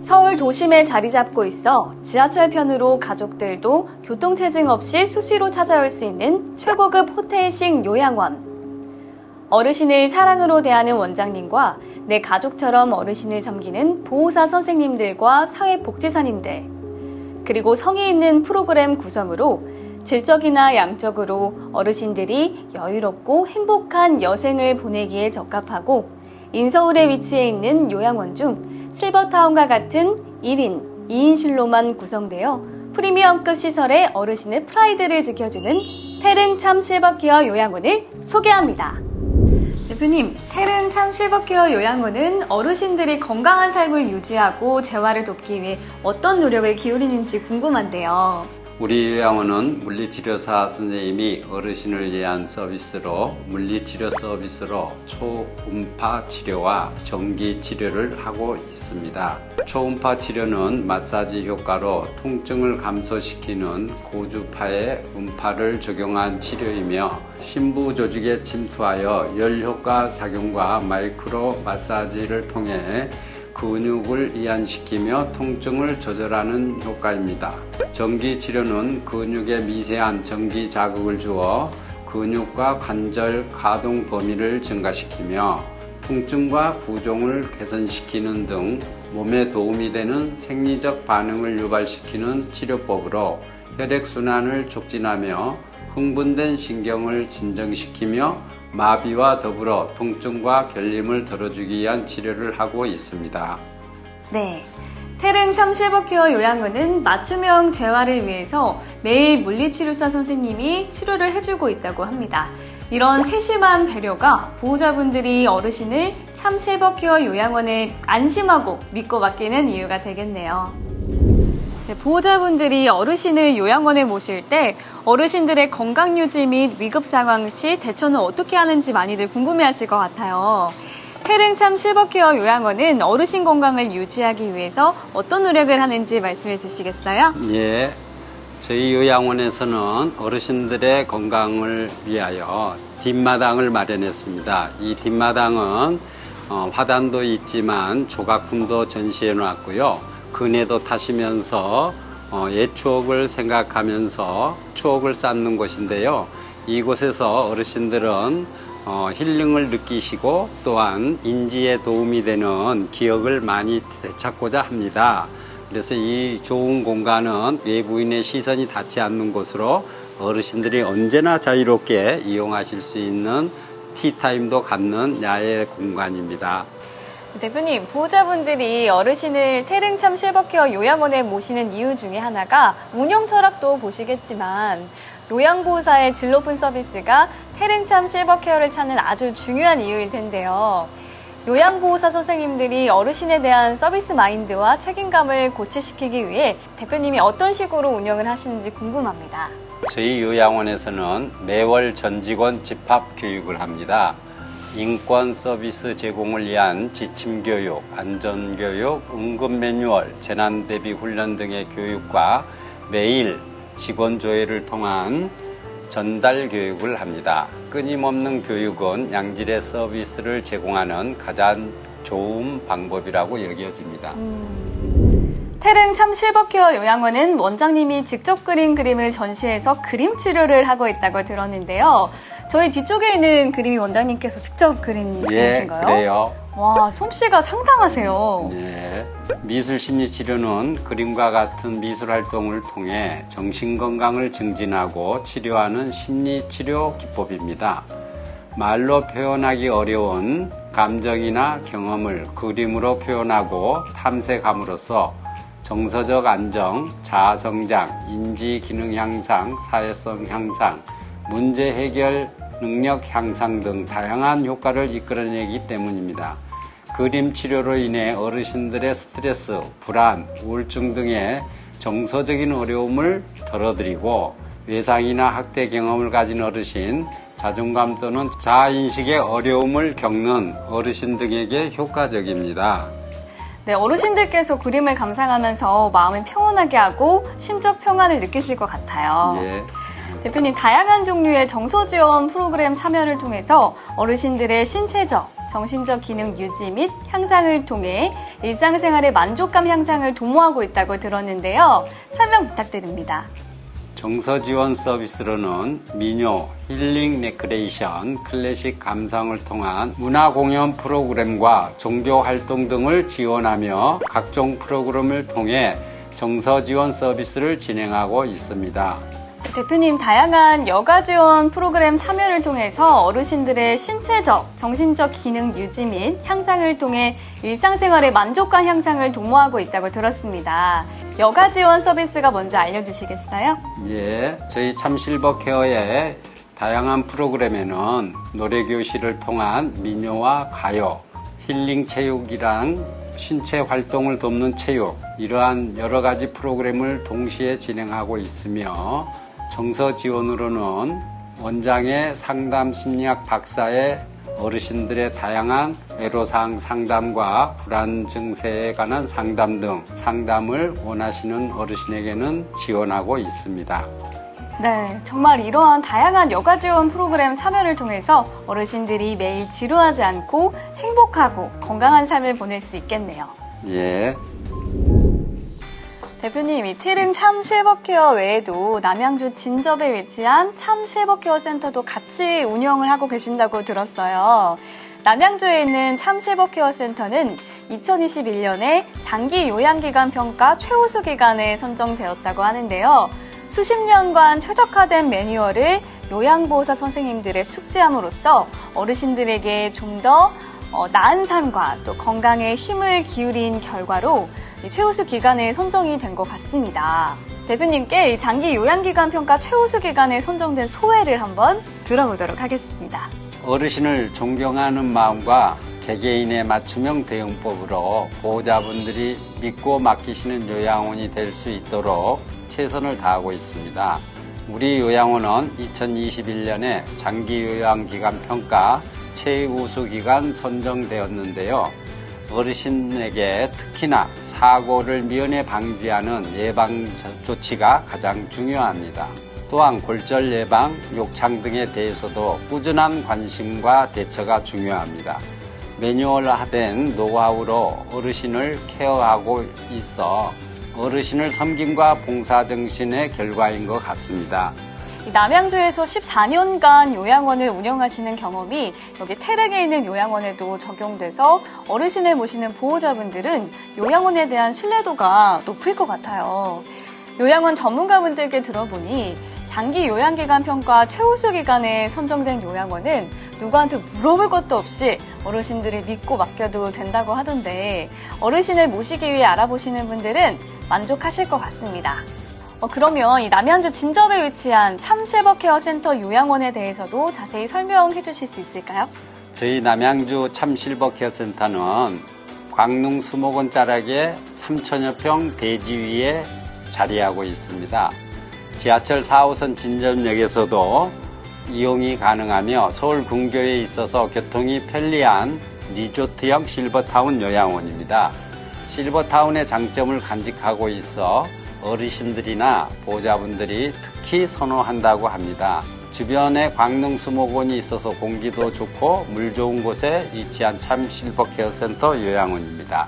서울 도심에 자리 잡고 있어 지하철편으로 가족들도 교통체증 없이 수시로 찾아올 수 있는 최고급 호텔식 요양원. 어르신을 사랑으로 대하는 원장님과 내 가족처럼 어르신을 섬기는 보호사 선생님들과 사회복지사님들, 그리고 성의 있는 프로그램 구성으로 질적이나 양적으로 어르신들이 여유롭고 행복한 여생을 보내기에 적합하고 인서울에 위치해 있는 요양원 중 실버타운과 같은 1인, 2인실로만 구성되어 프리미엄급 시설의 어르신의 프라이드를 지켜주는 테릉참 실버케어 요양원을 소개합니다. 대표님, 테릉참 실버케어 요양원은 어르신들이 건강한 삶을 유지하고 재활을 돕기 위해 어떤 노력을 기울이는지 궁금한데요. 우리 요양원은 물리치료사 선생님이 어르신을 위한 서비스로 물리치료 서비스로 초음파 치료와 전기 치료를 하고 있습니다. 초음파 치료는 마사지 효과로 통증을 감소시키는 고주파의 음파를 적용한 치료이며 심부 조직에 침투하여 열 효과 작용과 마이크로 마사지를 통해 근육을 이완시키며 통증을 조절하는 효과입니다. 전기 치료는 근육에 미세한 전기 자극을 주어 근육과 관절 가동 범위를 증가시키며 통증과 부종을 개선시키는 등 몸에 도움이 되는 생리적 반응을 유발시키는 치료법으로 혈액순환을 촉진하며 흥분된 신경을 진정시키며 마비와 더불어 통증과 결림을 덜어주기 위한 치료를 하고 있습니다. 네, 테릉참 실버케어 요양원은 맞춤형 재활을 위해서 매일 물리치료사 선생님이 치료를 해주고 있다고 합니다. 이런 세심한 배려가 보호자분들이 어르신을 참 실버케어 요양원에 안심하고 믿고 맡기는 이유가 되겠네요. 네, 보호자분들이 어르신을 요양원에 모실 때 어르신들의 건강 유지 및 위급 상황 시 대처는 어떻게 하는지 많이들 궁금해하실 것 같아요. 테릉참 실버케어 요양원은 어르신 건강을 유지하기 위해서 어떤 노력을 하는지 말씀해 주시겠어요? 예, 저희 요양원에서는 어르신들의 건강을 위하여 뒷마당을 마련했습니다. 이 뒷마당은 화단도 있지만 조각품도 전시해 놨고요. 그네도 타시면서 옛 추억을 생각하면서 추억을 쌓는 곳인데요. 이곳에서 어르신들은 힐링을 느끼시고 또한 인지에 도움이 되는 기억을 많이 되찾고자 합니다. 그래서 이 좋은 공간은 외부인의 시선이 닿지 않는 곳으로 어르신들이 언제나 자유롭게 이용하실 수 있는 티타임도 갖는 야외 공간입니다. 대표님, 보호자분들이 어르신을 테릉참 실버케어 요양원에 모시는 이유 중에 하나가 운영 철학도 보시겠지만 요양보호사의 질 높은 서비스가 테릉참 실버케어를 찾는 아주 중요한 이유일 텐데요. 요양보호사 선생님들이 어르신에 대한 서비스 마인드와 책임감을 고취시키기 위해 대표님이 어떤 식으로 운영을 하시는지 궁금합니다. 저희 요양원에서는 매월 전 직원 집합 교육을 합니다. 인권 서비스 제공을 위한 지침교육, 안전교육, 응급 매뉴얼, 재난대비 훈련 등의 교육과 매일 직원 조회를 통한 전달 교육을 합니다. 끊임없는 교육은 양질의 서비스를 제공하는 가장 좋은 방법이라고 여겨집니다. 테릉참 실버케어 요양원은 원장님이 직접 그린 그림을 전시해서 그림 치료를 하고 있다고 들었는데요. 저희 뒤쪽에 있는 그림이 원장님께서 직접 그린 그림이신가요? 그래요. 와, 솜씨가 상당하세요. 네. 미술 심리 치료는 그림과 같은 미술 활동을 통해 정신 건강을 증진하고 치료하는 심리 치료 기법입니다. 말로 표현하기 어려운 감정이나 경험을 그림으로 표현하고 탐색함으로써 정서적 안정, 자아 성장, 인지 기능 향상, 사회성 향상, 문제 해결 능력 향상 등 다양한 효과를 이끌어내기 때문입니다. 그림 치료로 인해 어르신들의 스트레스, 불안, 우울증 등의 정서적인 어려움을 덜어드리고 외상이나 학대 경험을 가진 어르신, 자존감 또는 자아인식의 어려움을 겪는 어르신 등에게 효과적입니다. 네, 어르신들께서 그림을 감상하면서 마음을 평온하게 하고 심적 평안을 느끼실 것 같아요. 예. 대표님, 다양한 종류의 정서 지원 프로그램 참여를 통해서 어르신들의 신체적, 정신적 기능 유지 및 향상을 통해 일상생활의 만족감 향상을 도모하고 있다고 들었는데요. 설명 부탁드립니다. 정서 지원 서비스로는 민요, 힐링 레크레이션, 클래식 감상을 통한 문화 공연 프로그램과 종교 활동 등을 지원하며 각종 프로그램을 통해 정서 지원 서비스를 진행하고 있습니다. 대표님, 다양한 여가 지원 프로그램 참여를 통해서 어르신들의 신체적, 정신적 기능 유지 및 향상을 통해 일상생활의 만족감 향상을 도모하고 있다고 들었습니다. 여가 지원 서비스가 뭔지 알려주시겠어요? 예, 저희 참실버케어의 다양한 프로그램에는 노래교실을 통한 민요와 가요, 힐링 체육이랑 신체 활동을 돕는 체육, 이러한 여러 가지 프로그램을 동시에 진행하고 있으며 정서 지원으로는 원장의 상담 심리학 박사의 어르신들의 다양한 애로사항 상담과 불안 증세에 관한 상담 등 상담을 원하시는 어르신에게는 지원하고 있습니다. 네, 정말 이러한 다양한 여가 지원 프로그램 참여를 통해서 어르신들이 매일 지루하지 않고 행복하고 건강한 삶을 보낼 수 있겠네요. 예. 대표님, 이 티릉 참실버케어 외에도 남양주 진접에 위치한 참실버케어 센터도 같이 운영을 하고 계신다고 들었어요. 남양주에 있는 참실버케어 센터는 2021년에 장기 요양기간 평가 최우수 기관에 선정되었다고 하는데요. 수십 년간 최적화된 매뉴얼을 요양보호사 선생님들의 숙지함으로써 어르신들에게 좀 더 나은 삶과 또 건강에 힘을 기울인 결과로 최우수 기관에 선정이 된 것 같습니다. 대표님께 이 장기 요양기간 평가 최우수 기관에 선정된 소회를 한번 들어보도록 하겠습니다. 어르신을 존경하는 마음과 개개인의 맞춤형 대응법으로 보호자분들이 믿고 맡기시는 요양원이 될 수 있도록 최선을 다하고 있습니다. 우리 요양원은 2021년에 장기 요양기간 평가 최우수 기관 선정되었는데요. 어르신에게 특히나 사고를 미연에 방지하는 예방 조치가 가장 중요합니다. 또한 골절 예방, 욕창 등에 대해서도 꾸준한 관심과 대처가 중요합니다. 매뉴얼화된 노하우로 어르신을 케어하고 있어 어르신을 섬김과 봉사정신의 결과인 것 같습니다. 남양주에서 14년간 요양원을 운영하시는 경험이 여기 태릉에 있는 요양원에도 적용돼서 어르신을 모시는 보호자분들은 요양원에 대한 신뢰도가 높을 것 같아요. 요양원 전문가분들께 들어보니 장기 요양기간 평가 최우수 기관에 선정된 요양원은 누구한테 물어볼 것도 없이 어르신들이 믿고 맡겨도 된다고 하던데 어르신을 모시기 위해 알아보시는 분들은 만족하실 것 같습니다. 그러면 이 남양주 진접에 위치한 참실버케어 센터 요양원에 대해서도 자세히 설명해 주실 수 있을까요? 저희 남양주 참실버케어 센터는 광릉 수목원 자락의 3,000여 평 대지 위에 자리하고 있습니다. 지하철 4호선 진접역에서도 이용이 가능하며 서울 근교에 있어서 교통이 편리한 리조트형 실버타운 요양원입니다. 실버타운의 장점을 간직하고 있어 어르신들이나 보호자분들이 특히 선호한다고 합니다. 주변에 광릉 수목원이 있어서 공기도 좋고 물 좋은 곳에 위치한 참실버케어 센터 요양원입니다.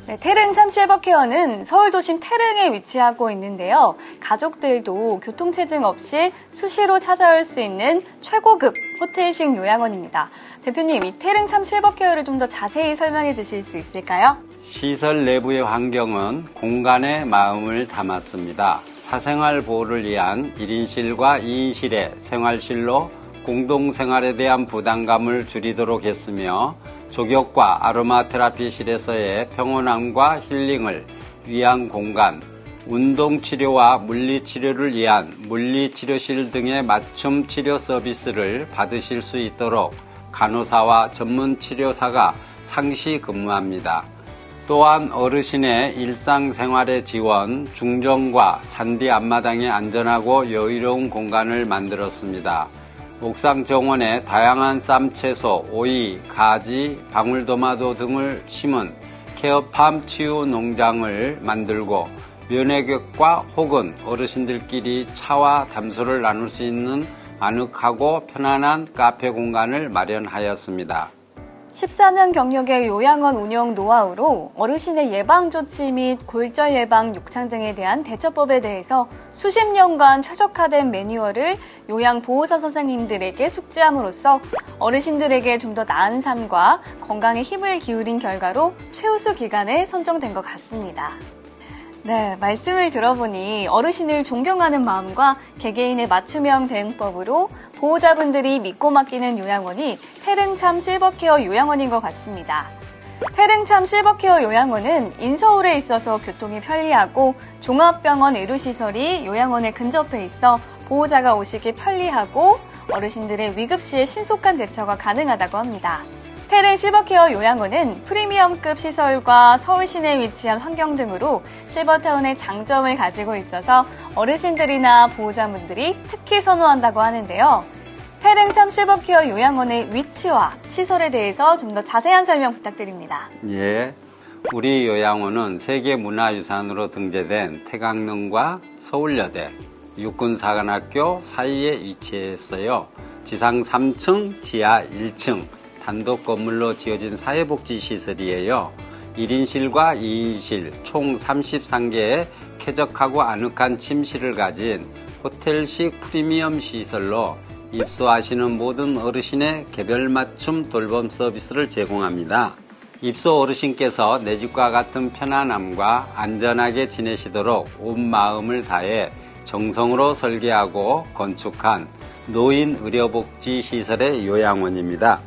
네, 태릉 참실버케어는 서울도심 태릉에 위치하고 있는데요. 가족들도 교통체증 없이 수시로 찾아올 수 있는 최고급 호텔식 요양원입니다. 대표님, 이 태릉 참실버케어를 좀 더 자세히 설명해 주실 수 있을까요? 시설 내부의 환경은 공간의 마음을 담았습니다. 사생활 보호를 위한 1인실과 2인실의 생활실로 공동생활에 대한 부담감을 줄이도록 했으며 족욕과 아로마 테라피실에서의 평온함과 힐링을 위한 공간, 운동치료와 물리치료를 위한 물리치료실 등의 맞춤 치료 서비스를 받으실 수 있도록 간호사와 전문치료사가 상시 근무합니다. 또한 어르신의 일상생활의 지원, 중정과 잔디 앞마당의 안전하고 여유로운 공간을 만들었습니다. 옥상 정원에 다양한 쌈채소, 오이, 가지, 방울토마토 등을 심은 케어팜 치유 농장을 만들고 면회객과 혹은 어르신들끼리 차와 담소를 나눌 수 있는 아늑하고 편안한 카페 공간을 마련하였습니다. 14년 경력의 요양원 운영 노하우로 어르신의 예방조치 및 골절 예방, 욕창 등에 대한 대처법에 대해서 수십 년간 최적화된 매뉴얼을 요양보호사 선생님들에게 숙지함으로써 어르신들에게 좀 더 나은 삶과 건강에 힘을 기울인 결과로 최우수 기관에 선정된 것 같습니다. 네, 말씀을 들어보니 어르신을 존경하는 마음과 개개인의 맞춤형 대응법으로 보호자분들이 믿고 맡기는 요양원이 태릉참 실버케어 요양원인 것 같습니다. 태릉참 실버케어 요양원은 인서울에 있어서 교통이 편리하고 종합병원 의료시설이 요양원에 근접해 있어 보호자가 오시기 편리하고 어르신들의 위급시에 신속한 대처가 가능하다고 합니다. 태릉 실버케어 요양원은 프리미엄급 시설과 서울 시내에 위치한 환경 등으로 실버타운의 장점을 가지고 있어서 어르신들이나 보호자분들이 특히 선호한다고 하는데요. 태릉참 실버케어 요양원의 위치와 시설에 대해서 좀 더 자세한 설명 부탁드립니다. 예, 우리 요양원은 세계문화유산으로 등재된 태강릉과 서울여대, 육군사관학교 사이에 위치했어요. 지상 3층, 지하 1층, 단독 건물로 지어진 사회복지시설이에요. 1인실과 2인실 총 33개의 쾌적하고 아늑한 침실을 가진 호텔식 프리미엄 시설로 입소하시는 모든 어르신의 개별 맞춤 돌봄 서비스를 제공합니다. 입소 어르신께서 내 집과 같은 편안함과 안전하게 지내시도록 온 마음을 다해 정성으로 설계하고 건축한 노인 의료복지 시설의 요양원입니다.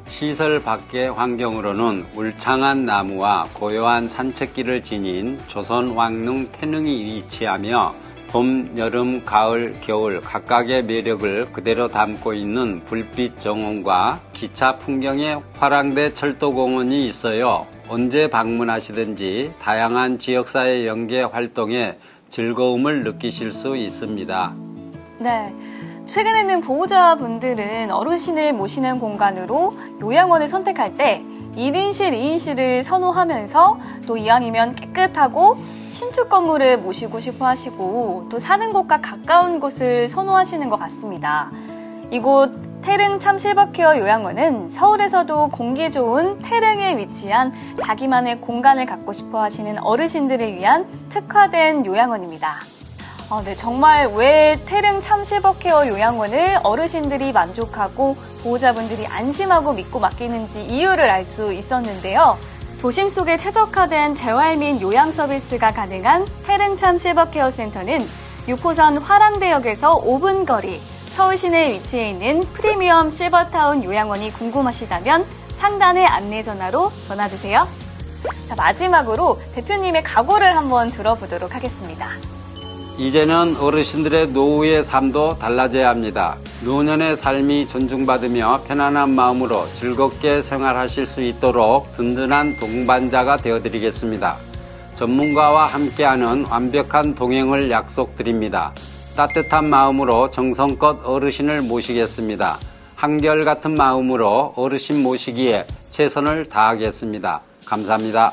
시설 밖의 환경으로는 울창한 나무와 고요한 산책길을 지닌 조선 왕릉 태릉이 위치하며 봄, 여름, 가을, 겨울 각각의 매력을 그대로 담고 있는 불빛 정원과 기차 풍경의 화랑대 철도공원이 있어요. 언제 방문하시든지 다양한 지역사회 연계 활동에 즐거움을 느끼실 수 있습니다. 네. 최근에는 보호자분들은 어르신을 모시는 공간으로 요양원을 선택할 때 1인실, 2인실을 선호하면서 또 이왕이면 깨끗하고 신축 건물을 모시고 싶어 하시고 또 사는 곳과 가까운 곳을 선호하시는 것 같습니다. 이곳 태릉 참 실버케어 요양원은 서울에서도 공기 좋은 태릉에 위치한 자기만의 공간을 갖고 싶어 하시는 어르신들을 위한 특화된 요양원입니다. 네, 정말 왜 태릉 참 실버케어 요양원을 어르신들이 만족하고 보호자분들이 안심하고 믿고 맡기는지 이유를 알 수 있었는데요. 도심 속에 최적화된 재활 및 요양 서비스가 가능한 태릉 참 실버케어 센터는 6호선 화랑대역에서 5분 거리 서울 시내에 위치해 있는 프리미엄 실버타운 요양원이 궁금하시다면 상단의 안내 전화로 전화주세요. 자, 마지막으로 대표님의 각오를 한번 들어보도록 하겠습니다. 이제는 어르신들의 노후의 삶도 달라져야 합니다. 노년의 삶이 존중받으며 편안한 마음으로 즐겁게 생활하실 수 있도록 든든한 동반자가 되어드리겠습니다. 전문가와 함께하는 완벽한 동행을 약속드립니다. 따뜻한 마음으로 정성껏 어르신을 모시겠습니다. 한결같은 마음으로 어르신 모시기에 최선을 다하겠습니다. 감사합니다.